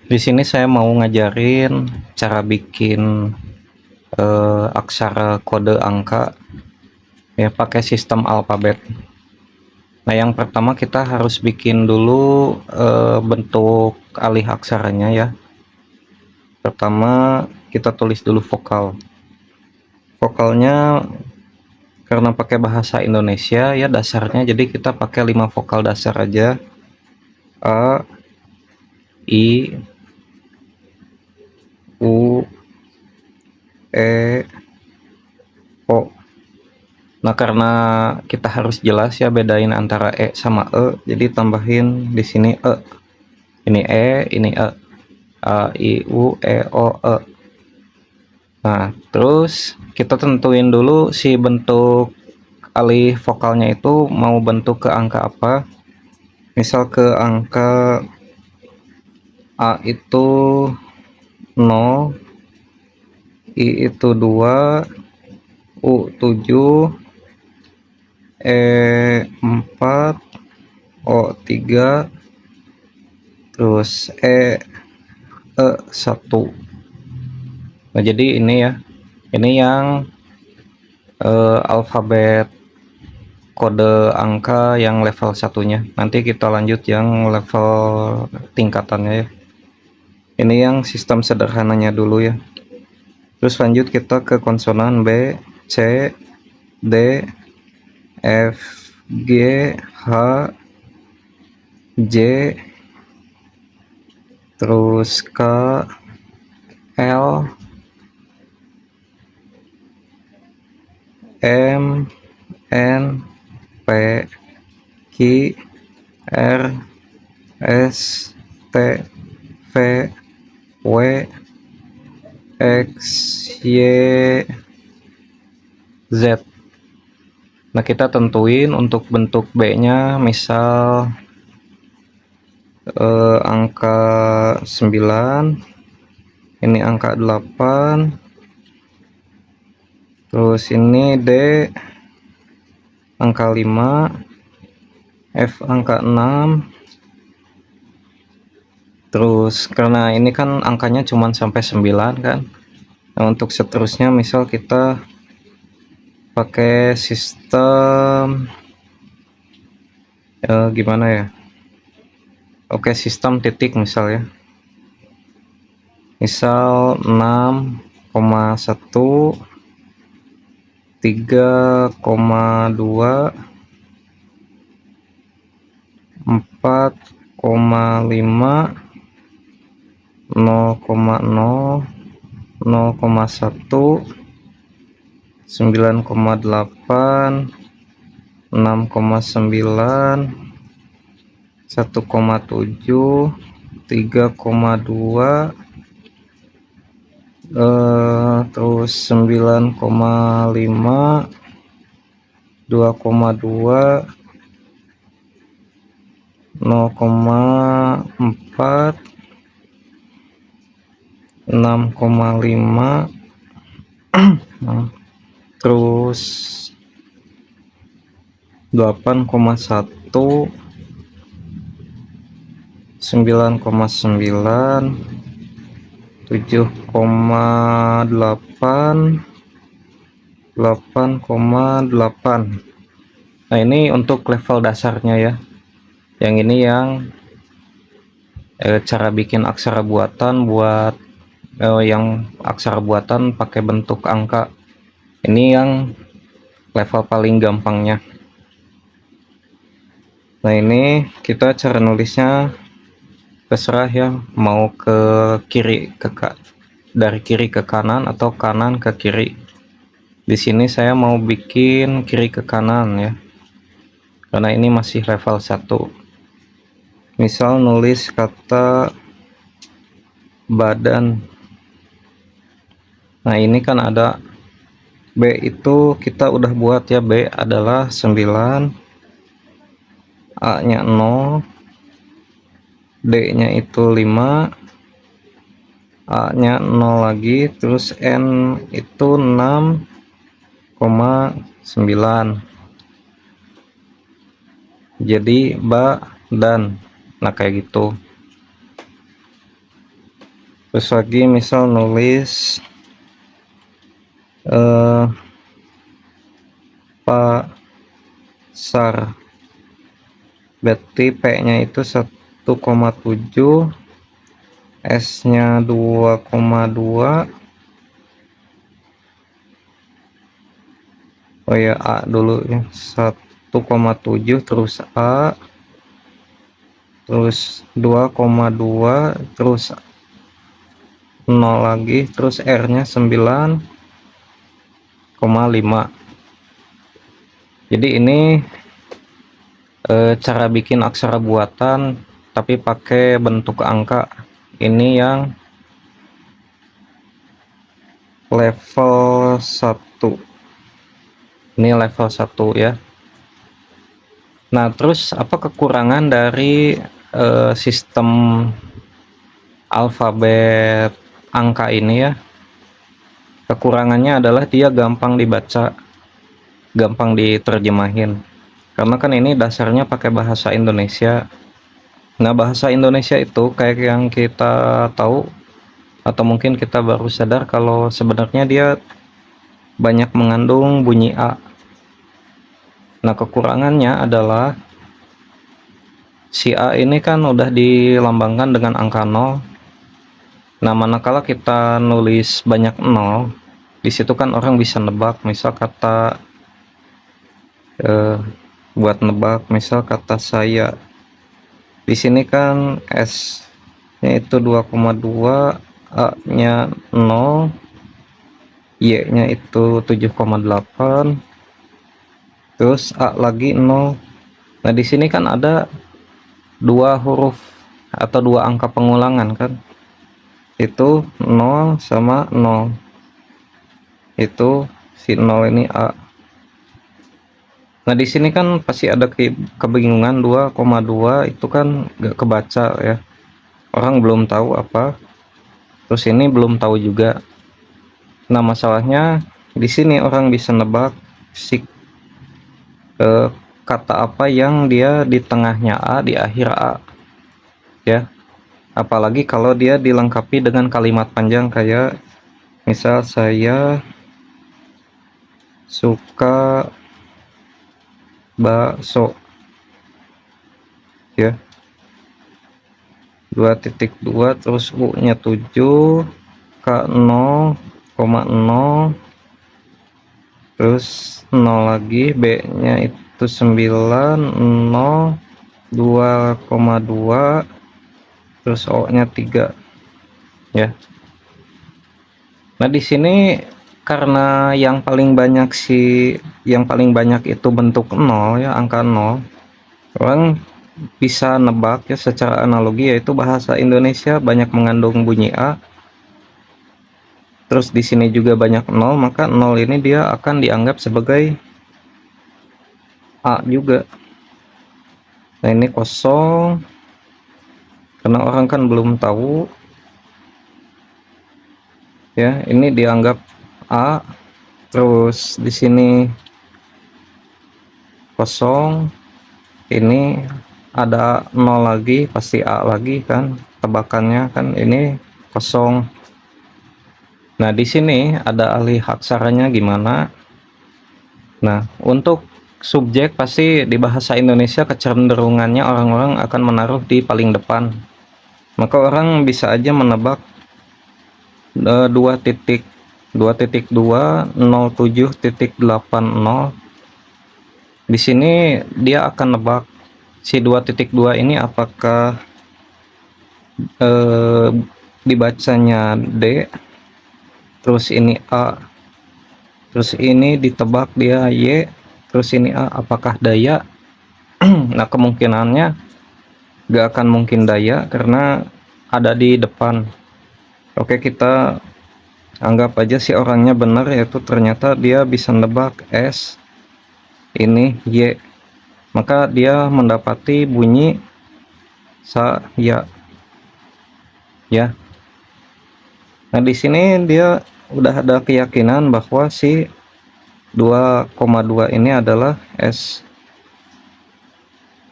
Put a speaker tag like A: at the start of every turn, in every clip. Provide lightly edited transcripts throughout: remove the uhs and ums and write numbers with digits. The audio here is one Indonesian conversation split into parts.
A: Di sini saya mau ngajarin cara bikin aksara kode angka ya pakai sistem alfabet. Nah, yang pertama kita harus bikin dulu bentuk alih aksaranya ya. Pertama kita tulis dulu vokal. Vokalnya karena pakai bahasa Indonesia ya dasarnya, jadi kita pakai 5 vokal dasar aja. A, I, U, E, O. Nah, karena kita harus jelas ya bedain antara E sama E, jadi tambahin di sini E. Ini E, ini E. A, I, U, E, O, E. Nah, terus kita tentuin dulu si bentuk alih vokalnya itu mau bentuk ke angka apa. Misal ke angka A itu 0, I itu 2, U 7, E 4, O 3, terus E 1. Nah, jadi ini ya, ini yang alfabet kode angka yang level satunya. Nanti kita lanjut yang level tingkatannya ya. Ini yang sistem sederhananya dulu ya. Terus lanjut kita ke konsonan B, C, D, F, G, H, J, terus K, L, M, N, P, Q, R, S, T, V, W, X, Y, Z. Nah, kita tentuin untuk bentuk B-nya misal angka 9, ini angka 8, terus ini D angka 5, F angka 6. Terus karena ini kan angkanya cuma sampai 9 kan. Nah, untuk seterusnya misal kita pakai sistem gimana ya, oke, sistem titik misal ya, misal 6,1, 3,2, 4,5, 0,0, 0,1, 9,8, 6,9, 1,7, 3,2, terus 9,5, 2,2, 0,4, 6,5, terus 8,1, 9,9, 7,8, 8,8. Nah, ini untuk level dasarnya ya. Yang ini yang cara bikin aksara buatan buat yang aksara buatan pakai bentuk angka. Ini yang level paling gampangnya. Nah, ini kita cara nulisnya terserah ya, mau ke kiri dari kiri ke kanan atau kanan ke kiri. Di sini saya mau bikin kiri ke kanan ya, karena ini masih level 1. Misal nulis kata badan. Nah, ini kan ada B, itu kita udah buat ya, B adalah 9, A nya 0, D nya itu 5, A nya 0 lagi, terus N itu 6,9. Jadi ba dan, nah kayak gitu. Terus lagi misal nulis pasar, berarti P nya itu 1,7, S nya 2,2. Oh ya, A dulu ya, 1,7 terus A, terus 2,2, terus 0 lagi, terus R nya 9,5. Jadi ini cara bikin aksara buatan tapi pakai bentuk angka. Ini yang level 1. Ini level 1 ya. Nah, terus apa kekurangan dari sistem alfabet angka ini ya? Kekurangannya adalah dia gampang dibaca, gampang diterjemahin. Karena kan ini dasarnya pakai bahasa Indonesia. Nah, bahasa Indonesia itu kayak yang kita tahu atau mungkin kita baru sadar kalau sebenarnya dia banyak mengandung bunyi A. Nah, kekurangannya adalah si A ini kan udah dilambangkan dengan angka 0. Nah, manakala kita nulis banyak 0, di situ kan orang bisa nebak, misal kata buat nebak, misal kata saya. Di sini kan S-nya itu 2,2, A-nya 0, Y-nya itu 7,8, terus A lagi 0. Nah, di sini kan ada dua huruf atau dua angka pengulangan kan, itu 0 sama 0, itu si 0 ini A. Nah, di sini kan pasti ada kebingungan, 2,2 itu kan gak kebaca ya, orang belum tahu apa, terus ini belum tahu juga. Nah, masalahnya di sini orang bisa nebak si kata apa yang dia di tengahnya A, di akhir A ya. Apalagi kalau dia dilengkapi dengan kalimat panjang kayak misal saya suka bakso ya, 2.2 terus U nya 7, K 0,0, terus 0 lagi, B nya itu 9, 0, 2,2, terus O nya 3 ya. Nah, di sini karena yang paling banyak itu bentuk 0 ya, angka 0, orang bisa nebak ya secara analogi, yaitu bahasa Indonesia banyak mengandung bunyi A, terus di sini juga banyak 0, maka 0 ini dia akan dianggap sebagai A juga. Nah, ini kosong karena orang kan belum tahu ya, ini dianggap A, terus di sini kosong, ini ada 0 lagi, pasti A lagi kan tebakannya kan, ini kosong. Nah, di sini ada alih aksaranya gimana? Nah, untuk subjek pasti di bahasa Indonesia kecenderungannya orang-orang akan menaruh di paling depan. Maka orang bisa aja menebak 2.2.2.0.7.80. Di sini dia akan nebak si 2.2 ini apakah dibacanya D, terus ini A, terus ini ditebak dia Y, terus ini A, apakah daya? Nah, kemungkinannya gak akan mungkin daya karena ada di depan. Oke, kita anggap aja si orangnya benar, yaitu ternyata dia bisa nebak S, ini Y, maka dia mendapati bunyi saya ya. Nah, di sini dia udah ada keyakinan bahwa si 2,2 ini adalah S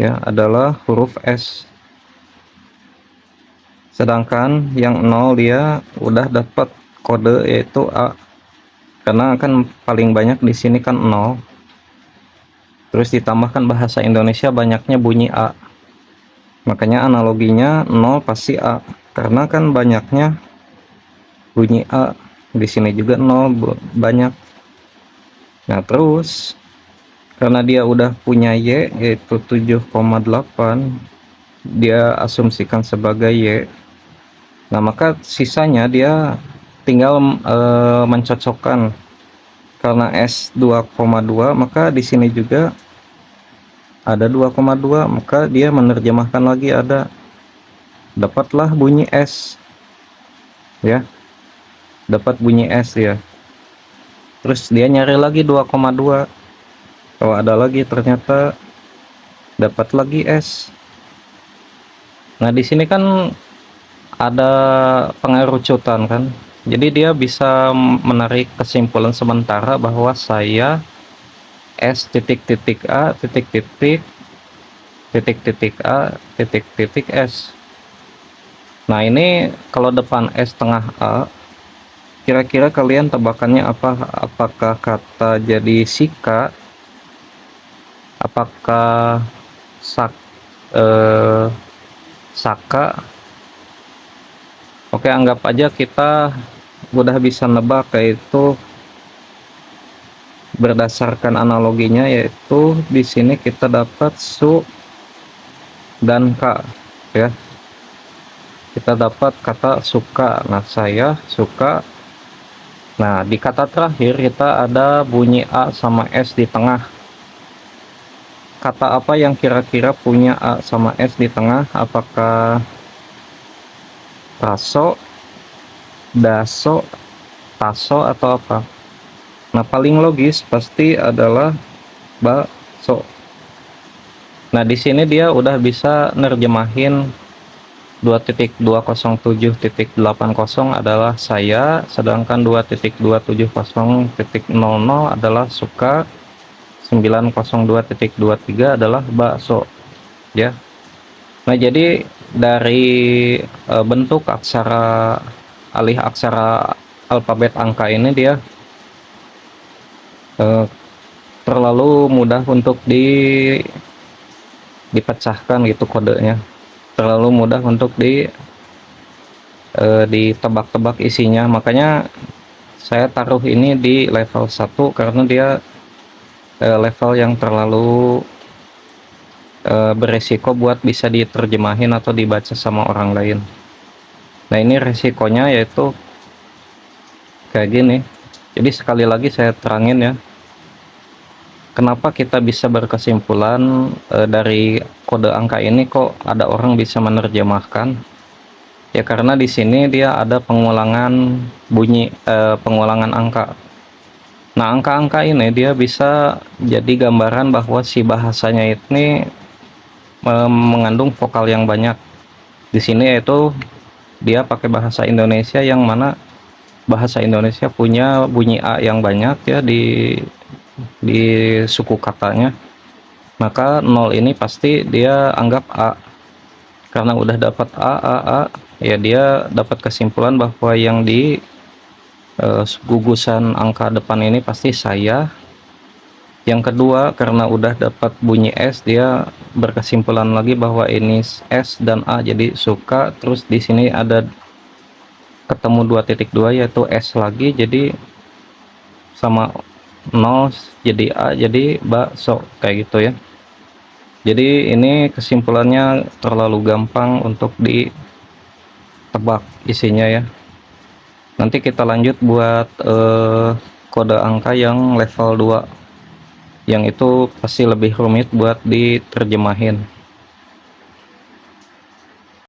A: ya, adalah huruf S. Sedangkan yang 0 dia udah dapat kode yaitu A. Karena kan paling banyak di sini kan 0. Terus ditambahkan bahasa Indonesia banyaknya bunyi A. Makanya analoginya 0 pasti A. Karena kan banyaknya bunyi A. Di sini juga 0 banyak. Nah, terus karena dia udah punya Y yaitu 7,8, dia asumsikan sebagai Y. Nah, maka sisanya dia tinggal mencocokkan. Karena S 2,2, maka di sini juga ada 2,2, maka dia menerjemahkan lagi dapatlah bunyi S ya. Dapat bunyi S ya. Terus dia nyari lagi 2,2. Oh, ada lagi, ternyata dapat lagi S. Nah, di sini kan ada pengerucutan kan. Jadi dia bisa menarik kesimpulan sementara bahwa saya S titik titik A titik titik titik titik A titik titik S. Nah, ini kalau depan S tengah A, kira-kira kalian tebakannya apa? Apakah kata jadi sika? Apakah sak saka? Oke, anggap aja kita udah bisa nebak, yaitu berdasarkan analoginya, yaitu di sini kita dapat su dan ka ya. Kita dapat kata suka. Nah, saya suka. Nah, di kata terakhir kita ada bunyi A sama S di tengah. Kata apa yang kira-kira punya A sama S di tengah? Apakah raso, daso, taso, atau apa? Nah, paling logis pasti adalah bakso. Nah, di sini dia udah bisa nerjemahin 2.207.80 adalah saya, sedangkan 2.270.00 adalah suka, 902.23 adalah bakso ya. Nah, jadi dari bentuk aksara alih aksara alfabet angka ini dia terlalu mudah untuk dipecahkan gitu kodenya. Terlalu mudah untuk ditebak-tebak isinya. Makanya saya taruh ini di level 1 karena dia level yang terlalu beresiko buat bisa diterjemahin atau dibaca sama orang lain. Nah, ini resikonya yaitu kayak gini. Jadi sekali lagi saya terangin ya, kenapa kita bisa berkesimpulan dari kode angka ini kok ada orang bisa menerjemahkan. Ya, karena di sini dia ada pengulangan bunyi, pengulangan angka. Nah, angka-angka ini dia bisa jadi gambaran bahwa si bahasanya ini mengandung vokal yang banyak. Di sini yaitu dia pakai bahasa Indonesia, yang mana bahasa Indonesia punya bunyi A yang banyak ya di suku katanya. Maka 0 ini pasti dia anggap A. Karena udah dapat A, ya dia dapat kesimpulan bahwa yang di gugusan angka depan ini pasti saya. Yang kedua, karena udah dapat bunyi S, dia berkesimpulan lagi bahwa ini S dan A, jadi suka. Terus di sini ada ketemu 2.2 yaitu S lagi, jadi sama 0 jadi A, jadi bakso kayak gitu ya. Jadi ini kesimpulannya terlalu gampang untuk ditebak isinya ya. Nanti kita lanjut buat kode angka yang level 2, yang itu pasti lebih rumit buat diterjemahin.